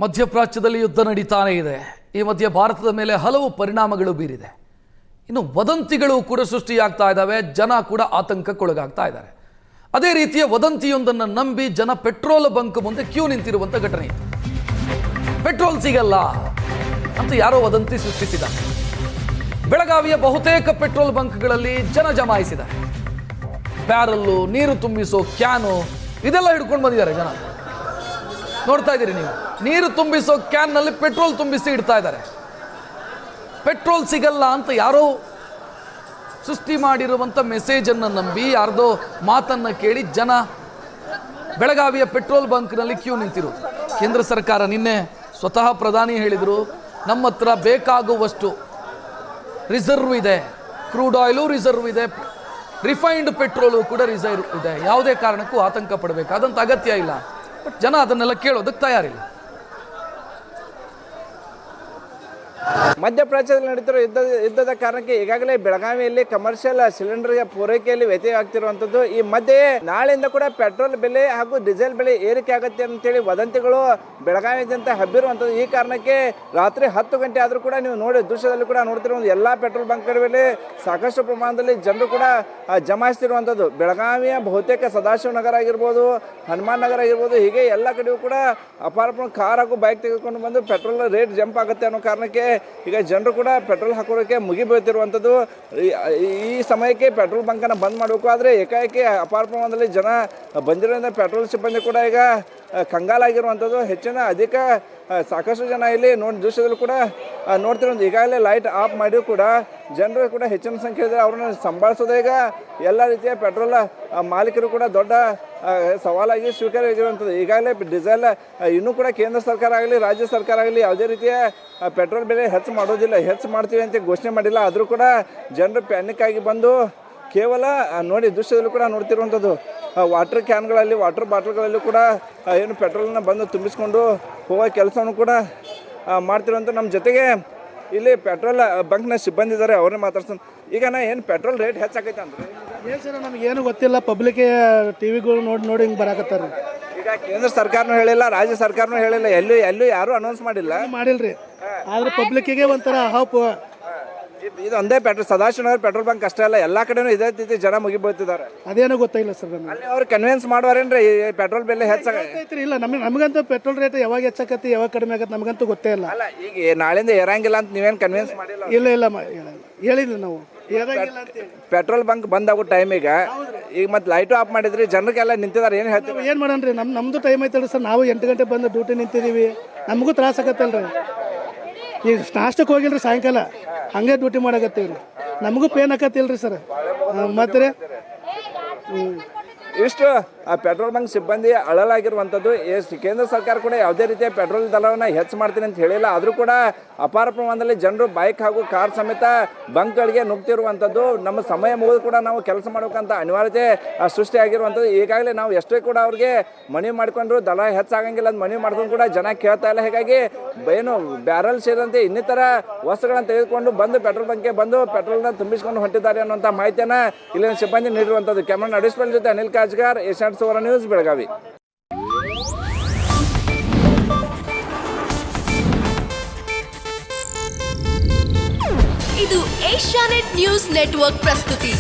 ಮಧ್ಯಪ್ರಾಚ್ಯದಲ್ಲಿ ಯುದ್ಧ ನಡೀತಾನೇ ಇದೆ. ಈ ಮಧ್ಯೆ ಭಾರತದ ಮೇಲೆ ಹಲವು ಪರಿಣಾಮಗಳು ಬೀರಿದೆ. ಇನ್ನು ವದಂತಿಗಳು ಕೂಡ ಸೃಷ್ಟಿಯಾಗ್ತಾ ಇದ್ದಾವೆ. ಜನ ಕೂಡ ಆತಂಕಕ್ಕೊಳಗಾಗ್ತಾ ಇದ್ದಾರೆ. ಅದೇ ರೀತಿಯ ವದಂತಿಯೊಂದನ್ನು ನಂಬಿ ಜನ ಪೆಟ್ರೋಲ್ ಬಂಕ್ ಮುಂದೆ ಕ್ಯೂ ನಿಂತಿರುವಂಥ ಘಟನೆ ಇದೆ. ಪೆಟ್ರೋಲ್ ಸಿಗಲ್ಲ ಅಂತ ಯಾರೋ ವದಂತಿ ಸೃಷ್ಟಿಸಿದ. ಬೆಳಗಾವಿಯ ಬಹುತೇಕ ಪೆಟ್ರೋಲ್ ಬಂಕ್ಗಳಲ್ಲಿ ಜನ ಜಮಾಯಿಸಿದ್ದಾರೆ. ಬ್ಯಾರಲ್ಲು, ನೀರು ತುಂಬಿಸೋ ಕ್ಯಾನು ಇದೆಲ್ಲ ಹಿಡ್ಕೊಂಡು ಬಂದಿದ್ದಾರೆ ಜನ. ನೋಡ್ತಾ ಇದ್ದೀರಿ ನೀವು, ನೀರು ತುಂಬಿಸೋ ಕ್ಯಾನ್ನಲ್ಲಿ ಪೆಟ್ರೋಲ್ ತುಂಬಿಸಿ ಇಡ್ತಾ ಇದ್ದಾರೆ. ಪೆಟ್ರೋಲ್ ಸಿಗಲ್ಲ ಅಂತ ಯಾರೋ ಸೃಷ್ಟಿ ಮಾಡಿರುವಂಥ ಮೆಸೇಜನ್ನು ನಂಬಿ ಯಾರ್ದೋ ಮಾತನ್ನು ಕೇಳಿ ಜನ ಬೆಳಗಾವಿಯ ಪೆಟ್ರೋಲ್ ಬಂಕ್ನಲ್ಲಿ ಕ್ಯೂ ನಿಂತಿರೋದು. ಕೇಂದ್ರ ಸರ್ಕಾರ ನಿನ್ನೆ ಸ್ವತಃ ಪ್ರಧಾನಿ ಹೇಳಿದರು, ನಮ್ಮ ಹತ್ರ ಬೇಕಾಗುವಷ್ಟು ರಿಸರ್ವ್ ಇದೆ, ಕ್ರೂಡ್ ಆಯಿಲು ರಿಸರ್ವ್ ಇದೆ, ರಿಫೈನ್ಡ್ ಪೆಟ್ರೋಲು ಕೂಡ ರಿಸರ್ವ್ ಇದೆ, ಯಾವುದೇ ಕಾರಣಕ್ಕೂ ಆತಂಕ ಪಡಬೇಕಾದಂಥ ಅಗತ್ಯ ಇಲ್ಲ. ಬಟ್ ಜನ ಅದನ್ನೆಲ್ಲ ಕೇಳೋದಕ್ಕೆ ತಯಾರಿಲ್ಲ. ಮಧ್ಯಪ್ರಾಚ್ಯದಲ್ಲಿ ನಡೀತಿರೋ ಯುದ್ಧದ ಕಾರಣಕ್ಕೆ ಈಗಾಗಲೇ ಬೆಳಗಾವಿಯಲ್ಲಿ ಕಮರ್ಷಿಯಲ್ ಸಿಲಿಂಡರ್ಗೆ ಪೂರೈಕೆಯಲ್ಲಿ ವ್ಯತ್ಯಯ ಆಗ್ತಿರುವಂಥದ್ದು. ಈ ಮಧ್ಯೆ ನಾಳೆಯಿಂದ ಕೂಡ ಪೆಟ್ರೋಲ್ ಬೆಲೆ ಹಾಗೂ ಡೀಸೆಲ್ ಬೆಲೆ ಏರಿಕೆ ಆಗುತ್ತೆ ಅಂತೇಳಿ ವದಂತಿಗಳು ಬೆಳಗಾವಿಯಾದ್ಯಂತ ಹಬ್ಬಿರುವಂಥದ್ದು. ಈ ಕಾರಣಕ್ಕೆ ರಾತ್ರಿ 10 ಗಂಟೆ ಆದರೂ ಕೂಡ ನೀವು ನೋಡಿ ದೃಶ್ಯದಲ್ಲಿ ಕೂಡ ನೋಡ್ತಿರೋ ಎಲ್ಲ ಪೆಟ್ರೋಲ್ ಬಂಕ್ಗಳ ಮೇಲೆ ಸಾಕಷ್ಟು ಪ್ರಮಾಣದಲ್ಲಿ ಜನರು ಕೂಡ ಜಮಾಯಿಸ್ತಿರುವಂಥದ್ದು. ಬೆಳಗಾವಿಯ ಬಹುತೇಕ ಸದಾಶಿವ ನಗರ ಆಗಿರ್ಬೋದು, ಹನುಮಾನ್ ನಗರ ಆಗಿರ್ಬೋದು, ಹೀಗೆ ಎಲ್ಲ ಕಡೆಯೂ ಕೂಡ ಅಪಾರ ಕಾರ್ ಹಾಗೂ ಬೈಕ್ ತೆಗೆದುಕೊಂಡು ಬಂದು ಪೆಟ್ರೋಲ್ ರೇಟ್ ಜಂಪ್ ಆಗುತ್ತೆ ಅನ್ನೋ ಕಾರಣಕ್ಕೆ ಈಗ ಜನರು ಕೂಡ ಪೆಟ್ರೋಲ್ ಹಾಕೋದಕ್ಕೆ ಮುಗಿಬೀಳ್ತಿರುವಂಥದ್ದು. ಈ ಸಮಯಕ್ಕೆ ಪೆಟ್ರೋಲ್ ಬಂಕನ್ನು ಬಂದ್ ಮಾಡಬೇಕು. ಆದರೆ ಏಕಾಏಕಿ ಅಪಾರ ಪ್ರಮಾಣದಲ್ಲಿ ಜನ ಬಂದಿರೋದ್ರಿಂದ ಪೆಟ್ರೋಲ್ ಸಿಬ್ಬಂದಿ ಕೂಡ ಈಗ ಕಂಗಾಲಾಗಿರುವಂಥದ್ದು. ಅಧಿಕ ಸಾಕಷ್ಟು ಜನ ಇಲ್ಲಿ ದೃಶ್ಯದಲ್ಲೂ ಕೂಡ ನೋಡ್ತಿರೋದು. ಈಗಾಗಲೇ ಲೈಟ್ ಆಫ್ ಮಾಡಿಯೂ ಕೂಡ ಜನರು ಕೂಡ ಹೆಚ್ಚಿನ ಸಂಖ್ಯೆ ಇದ್ದಾರೆ. ಅವ್ರನ್ನ ಸಂಭಾಳಿಸೋದೇ ಈಗ ಎಲ್ಲ ರೀತಿಯ ಪೆಟ್ರೋಲ್ ಮಾಲೀಕರು ಕೂಡ ದೊಡ್ಡ ಸವಾಲಾಗಿ ಸ್ವೀಕಾರವಾಗಿರುವಂಥದ್ದು. ಈಗಾಗಲೇ ಡೀಸೆಲ್ ಇನ್ನೂ ಕೂಡ ಕೇಂದ್ರ ಸರ್ಕಾರ ಆಗಲಿ ರಾಜ್ಯ ಸರ್ಕಾರ ಆಗಲಿ ಯಾವುದೇ ರೀತಿಯ ಪೆಟ್ರೋಲ್ ಬೆಲೆ ಹೆಚ್ಚು ಮಾಡೋದಿಲ್ಲ, ಹೆಚ್ಚು ಮಾಡ್ತೀವಿ ಅಂತ ಘೋಷಣೆ ಮಾಡಿಲ್ಲ. ಆದರೂ ಕೂಡ ಜನರು ಪ್ಯಾನಿಕ್ ಆಗಿ ಬಂದು ಕೇವಲ ನೋಡಿ ದೃಶ್ಯದಲ್ಲೂ ಕೂಡ ನೋಡ್ತಿರುವಂಥದ್ದು ವಾಟರ್ ಕ್ಯಾನ್ಗಳಲ್ಲಿ, ವಾಟರ್ ಬಾಟ್ಲ್ಗಳಲ್ಲಿ ಕೂಡ ಏನು ಪೆಟ್ರೋಲನ್ನು ಬಂದು ತುಂಬಿಸ್ಕೊಂಡು ಹೋಗೋ ಕೆಲಸವನ್ನು ಕೂಡ ಮಾಡ್ತಿರುವಂಥ. ನಮ್ಮ ಜೊತೆಗೆ ಇಲ್ಲಿ ಪೆಟ್ರೋಲ್ ಬಂಕ್ನ ಸಿಬ್ಬಂದಿ ಇದ್ದಾರೆ, ಅವ್ರನ್ನೇ ಮಾತಾಡ್ತಾನೆ. ಈಗ ಏನು ಪೆಟ್ರೋಲ್ ರೇಟ್ ಹೆಚ್ಚಾಗೈತೆ ಅಂದ್ರೆ ಏನು ಸರ್ ನಮಗೇನು ಗೊತ್ತಿಲ್ಲ, ಪಬ್ಲಿಕ್ಗೆ ಟಿ ವಿಗಳು ನೋಡಿ ಹಿಂಗೆ ಬರಾಕತ್ತಾರೆ. ಈಗ ಕೇಂದ್ರ ಸರ್ಕಾರನೂ ಹೇಳಿಲ್ಲ, ರಾಜ್ಯ ಸರ್ಕಾರನೂ ಹೇಳಿಲ್ಲ, ಎಲ್ಲೂ ಯಾರೂ ಅನೌನ್ಸ್ ಮಾಡಿಲ್ರಿ. ಆದ್ರೆ ಪಬ್ಲಿಕ್ಕಿಗೆ ಒಂಥರ ಹಾಪ್. ಇದು ಒಂದೇ ಸದಾಶಿವನಗರ ಪೆಟ್ರೋಲ್ ಬಂಕ್ ಅಷ್ಟೇ ಅಲ್ಲ, ಎಲ್ಲ ಕಡೆನೂ ಇದೇ ರೀತಿ ಜನ ಮುಗಿಬೋತಿದ್ದಾರೆ. ಅದೇನೋ ಗೊತ್ತಾಗಿಲ್ಲ ಸರ್ ನಮಗೆ. ಅಲ್ಲಿ ಅವ್ರು ಕನ್ವಿನ್ಸ್ ಮಾಡುವಾರೇನ್ರಿ ಪೆಟ್ರೋಲ್ ಬೆಲೆ ಹೆಚ್ಚಾಗೈತ್ರಿ? ಇಲ್ಲ, ನಮಗಂತೂ ಪೆಟ್ರೋಲ್ ರೇಟ್ ಯಾವಾಗ ಹೆಚ್ಚಾಕತಿ ಯಾವಾಗ ಕಡಿಮೆ ಆಗತ್ತೆ ನಮಗಂತೂ ಗೊತ್ತೇ ಇಲ್ಲ. ಅಲ್ಲ, ಈಗ ನಾಳೆಯಿಂದ ಏರಂಗಿಲ್ಲ ಅಂತ ನೀವೇನು ಕನ್ವಿನ್ಸ್ ಮಾಡಿಲ್ಲ? ಇಲ್ಲ ಹೇಳಿಲ್ಲ ನಾವು ಪೆಟ್ರೋಲ್ ಬಂಕ್ ಬಂದ್ ಆಗೋ ಟೈಮಿಗೆ ಈಗ ಮತ್ತೆ ಲೈಟು ಆಫ್ ಮಾಡಿದ್ರಿ, ಜನರಿಗೆಲ್ಲ ನಿಂತಿದ್ದಾರೆ. ಏನು ಹೇಳ್ತೀವಿ? ಏನು ಮಾಡೋಣ್ರಿ, ನಮ್ದು ಟೈಮ್ ಐತಲ್ರಿ ಸರ್. ನಾವು 8 ಗಂಟೆ ಬಂದು ಡ್ಯೂಟಿ ನಿಂತಿದ್ದೀವಿ, ನಮಗೂ ತ್ರಾಸ ಆಗತ್ತಲ್ರಿ. ಈಗ ನಾಷ್ಟಕ್ಕೆ ಹೋಗಿಲ್ರಿ, ಸಾಯಂಕಾಲ ಹಂಗೆ ಡ್ಯೂಟಿ ಮಾಡಕತ್ತೀವಿ ರೀ, ನಮಗೂ ಪೇನ್ ಆಕತ್ತಿಲ್ರಿ ಸರ್. ಮತ್ತೆ ರೀ ಇಷ್ಟು ಆ ಪೆಟ್ರೋಲ್ ಬಂಕ್ ಸಿಬ್ಬಂದಿ ಅಳಲಾಗಿರುವಂಥದ್ದು. ಕೇಂದ್ರ ಸರ್ಕಾರ ಕೂಡ ಯಾವುದೇ ರೀತಿಯ ಪೆಟ್ರೋಲ್ ದರವನ್ನು ಹೆಚ್ಚು ಮಾಡ್ತೀನಿ ಅಂತ ಹೇಳಿಲ್ಲ. ಆದರೂ ಕೂಡ ಅಪಾರ ಪ್ರಮಾಣದಲ್ಲಿ ಜನರು ಬೈಕ್ ಹಾಗೂ ಕಾರ್ ಸಮೇತ ಬಂಕ್ಗಳಿಗೆ ನುಗ್ತಿರುವಂಥದ್ದು. ನಮ್ಮ ಸಮಯ ಮುಗಿದು ಕೂಡ ನಾವು ಕೆಲಸ ಮಾಡೋಕ್ಕಂತ ಅನಿವಾರ್ಯತೆ ಸೃಷ್ಟಿಯಾಗಿರುವಂಥದ್ದು. ಈಗಾಗಲೇ ನಾವು ಎಷ್ಟೇ ಕೂಡ ಅವ್ರಿಗೆ ಮನವಿ ಮಾಡಿಕೊಂಡ್ರು ದರ ಹೆಚ್ಚಾಗಂಗಿಲ್ಲ ಅಂತ ಮನವಿ ಮಾಡ್ಕೊಂಡು ಕೂಡ ಜನ ಕೇಳ್ತಾ ಇಲ್ಲ. ಹೀಗಾಗಿ ಏನು ಬ್ಯಾರಲ್ ಸೇರಿದಂತೆ ಇನ್ನಿತರ ವಸ್ತುಗಳನ್ನು ತೆಗೆದುಕೊಂಡು ಬಂದು ಪೆಟ್ರೋಲ್ ಬಂಕ್ಗೆ ಬಂದು ಪೆಟ್ರೋಲ್ನ ತುಂಬಿಸ್ಕೊಂಡು ಹೊಂಟಿದ್ದಾರೆ ಅನ್ನುವಂಥ ಮಾಹಿತಿಯನ್ನು ಇಲ್ಲಿನ ಸಿಬ್ಬಂದಿ ನೀಡಿರುವಂಥದ್ದು. ಕ್ಯಾಮರಾ ನಡೆಸ್ಬಲ್ ಜೊತೆ ಅನಿಲ್ ಕಾಜ್ಗಾರ್, ಏಷ್ಯಾನೆಟ್ ಸುವರ್ಣ ನ್ಯೂಸ್, ಬೆಳಗಾವಿ. ಇದು ಏಷ್ಯಾನೆಟ್ ನ್ಯೂಸ್ ನೆಟ್ವರ್ಕ್ ಪ್ರಸ್ತುತಿ.